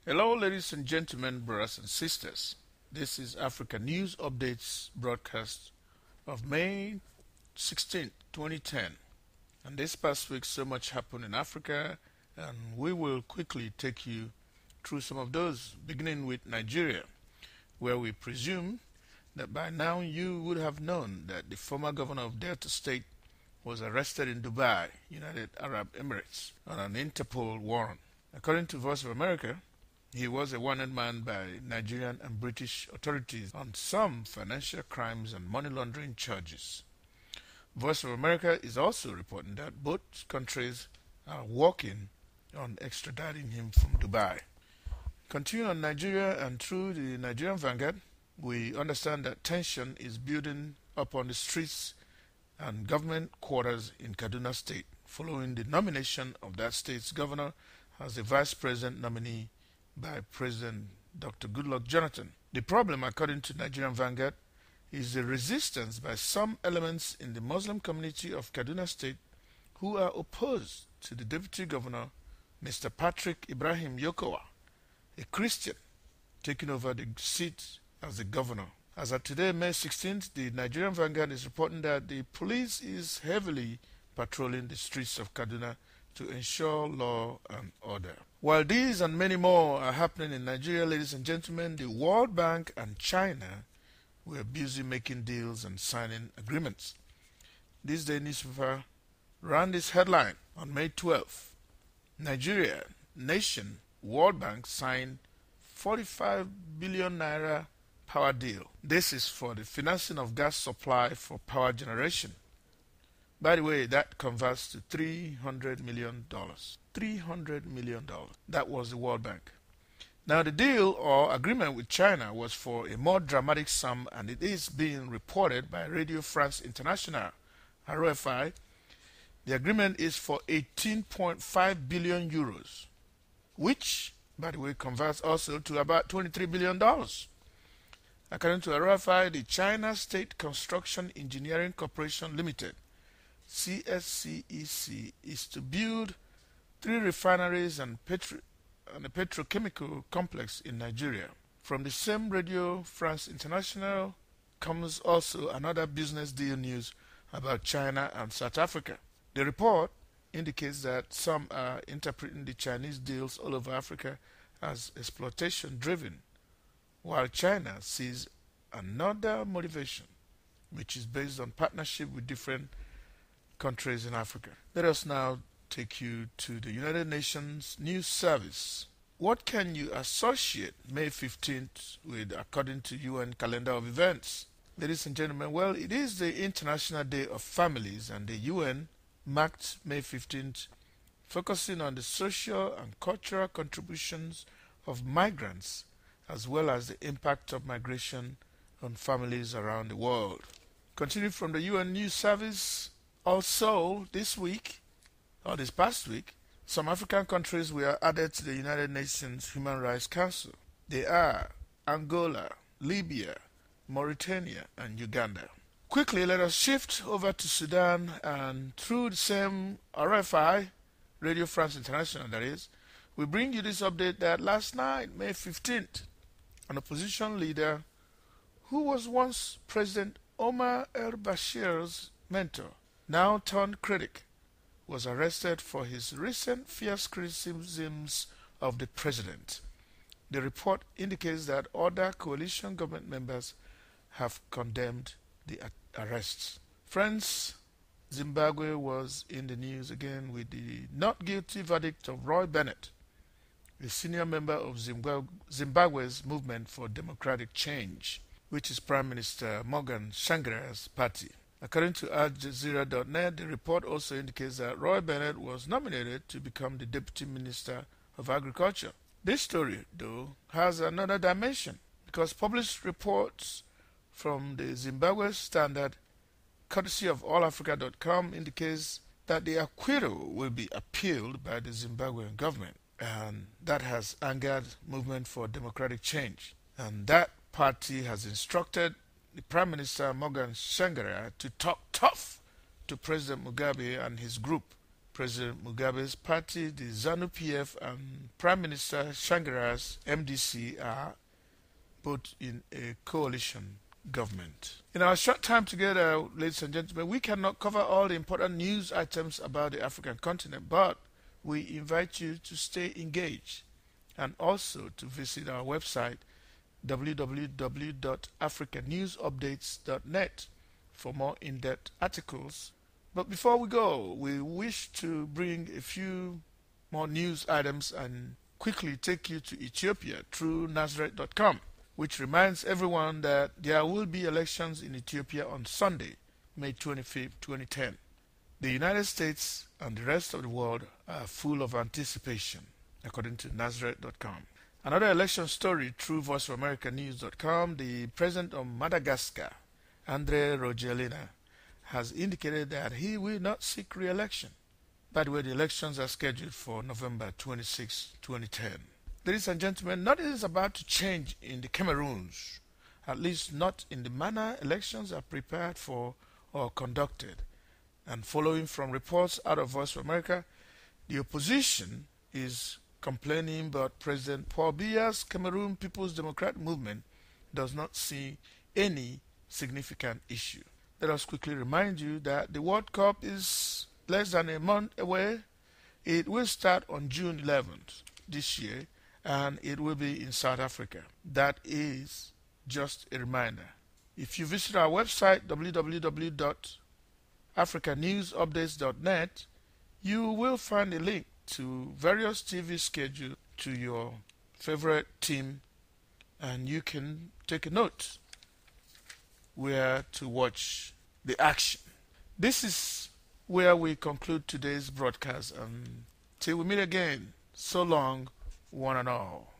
Hello, ladies and gentlemen, brothers and sisters. This is Africa News Updates broadcast of May 16, 2010. And this past week, so much happened in Africa, and we will quickly take you through some of those, beginning with Nigeria, where we presume that by now you would have known that the former governor of Delta State was arrested in Dubai, United Arab Emirates, on an Interpol warrant. According to Voice of America, he was a wanted man by Nigerian and British authorities on some financial crimes and money laundering charges. Voice of America is also reporting that both countries are working on extraditing him from Dubai. Continuing on Nigeria and through the Nigerian Vanguard, we understand that tension is building up on the streets and government quarters in Kaduna State following the nomination of that state's governor as the vice president nominee by President Dr. Goodluck Jonathan. The problem, according to Nigerian Vanguard, is the resistance by some elements in the Muslim community of Kaduna State who are opposed to the Deputy Governor, Mr. Patrick Ibrahim Yokowa, a Christian, taking over the seat as the governor. As of today, May 16th, the Nigerian Vanguard is reporting that the police is heavily patrolling the streets of Kaduna to ensure law and order. While these and many more are happening in Nigeria, ladies and gentlemen, the World Bank and China were busy making deals and signing agreements. This day newspaper ran this headline on May 12th. Nigeria, nation, World Bank signed 45 billion naira power deal. This is for the financing of gas supply for power generation. By the way, that converts to $300 million. $300 million. That was the World Bank. Now, the deal or agreement with China was for a more dramatic sum, and it is being reported by Radio France International, RFI. The agreement is for 18.5 billion euros, which, by the way, converts also to about $23 billion. According to RFI, the China State Construction Engineering Corporation Limited, CSCEC, is to build 3 refineries and a petrochemical complex in Nigeria. From the same Radio France International comes also another business deal news about China and South Africa. The report indicates that some are interpreting the Chinese deals all over Africa as exploitation driven, while China sees another motivation, which is based on partnership with different countries in Africa. Let us now take you to the United Nations News Service. What can you associate May 15th with according to UN calendar of events? Ladies and gentlemen, well, it is the International Day of Families, and the UN marked May 15th focusing on the social and cultural contributions of migrants as well as the impact of migration on families around the world. Continuing from the UN News Service, also this week, or this past week, some African countries were added to the United Nations Human Rights Council. They are Angola, Libya, Mauritania, and Uganda. Quickly, let us shift over to Sudan, and through the same RFI, Radio France International that is, we bring you this update that last night, May 15th, an opposition leader who was once President Omar el-Bashir's mentor, now turned critic, was arrested for his recent fierce criticisms of the president. The report indicates that other coalition government members have condemned the arrests. Friends, Zimbabwe was in the news again with the not guilty verdict of Roy Bennett, a senior member of Zimbabwe's Movement for Democratic Change, which is Prime Minister Morgan Tsvangira's party. According to AlJazeera.net, the report also indicates that Roy Bennett was nominated to become the Deputy Minister of Agriculture. This story, though, has another dimension because published reports from the Zimbabwe Standard, courtesy of allafrica.com, indicates that the acquittal will be appealed by the Zimbabwean government, and that has angered Movement for Democratic Change. And that party has instructed the Prime Minister Morgan Tsvangira to talk tough to President Mugabe and his group President Mugabe's party, the ZANU-PF, and Prime Minister Shangara's MDC are both in a coalition government. In our short time together, ladies and gentlemen, we cannot cover all the important news items about the African continent, but we invite you to stay engaged and also to visit our website www.africannewsupdates.net for more in-depth articles. But before we go, we wish to bring a few more news items and quickly take you to Ethiopia through Nazareth.com, which reminds everyone that there will be elections in Ethiopia on Sunday, May 25, 2010. The United States and the rest of the world are full of anticipation, according to Nazareth.com. Another election story through VoiceOfAmericaNews.com, the president of Madagascar, Andre Rajoelina, has indicated that he will not seek re-election. By the way, the elections are scheduled for November 26, 2010. Ladies and gentlemen, nothing is about to change in the Cameroons, at least not in the manner elections are prepared for or conducted. And following from reports out of Voice of America, the opposition is complaining, but President Paul Biya's Cameroon People's Democratic Movement does not see any significant issue. Let us quickly remind you that the World Cup is less than a month away. It will start on June 11th this year, and it will be in South Africa. That is just a reminder. If you visit our website, www.africanewsupdates.net, you will find a link to various TV schedules to your favorite team, and you can take a note where to watch the action. This is where we conclude today's broadcast. Until we meet again, so long, one and all.